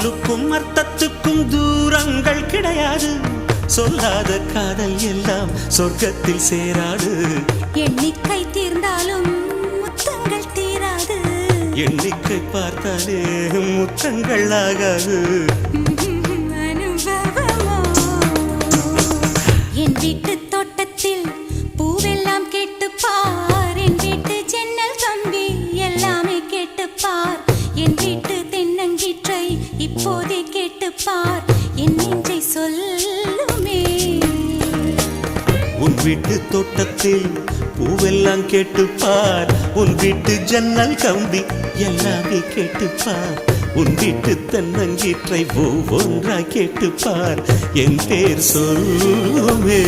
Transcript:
சொல்லுக்கும் அர்த்தத்துக்கும் தூரங்கள் கிடையாது. சொல்லாத காதல் எல்லாம் சொர்க்கத்தில் சேராது. எண்ணிக்கை தீர்ந்தாலும் முத்தங்கள் தீராது. எண்ணிக்கை பார்த்தாலே முத்தங்கள் ஆகாது. அனுபவமோ என் வீட்டு தோட்டத்தில் பூவெல்லாம் கேட்டுப்பார். என் வீட்டு ஜன்னல் கம்பி எல்லாமே கேட்டுப்பார். என் வீட்டு தென்னங்கீற்றை இப்போதே கேட்டுப்பார். என் நெஞ்சை சொல்லுமே. உன் வீட்டு தோட்டத்தில் பூவெல்லாம் கேட்டுப்பார். உன் வீட்டு ஜன்னல் கம்பி எல்லாமே கேட்டுப்பார். உன் வீட்டு தென்னங்கீற்றை ஒவ்வொன்றாய் கேட்டுப்பார். என் பேர் சொல்லுமே.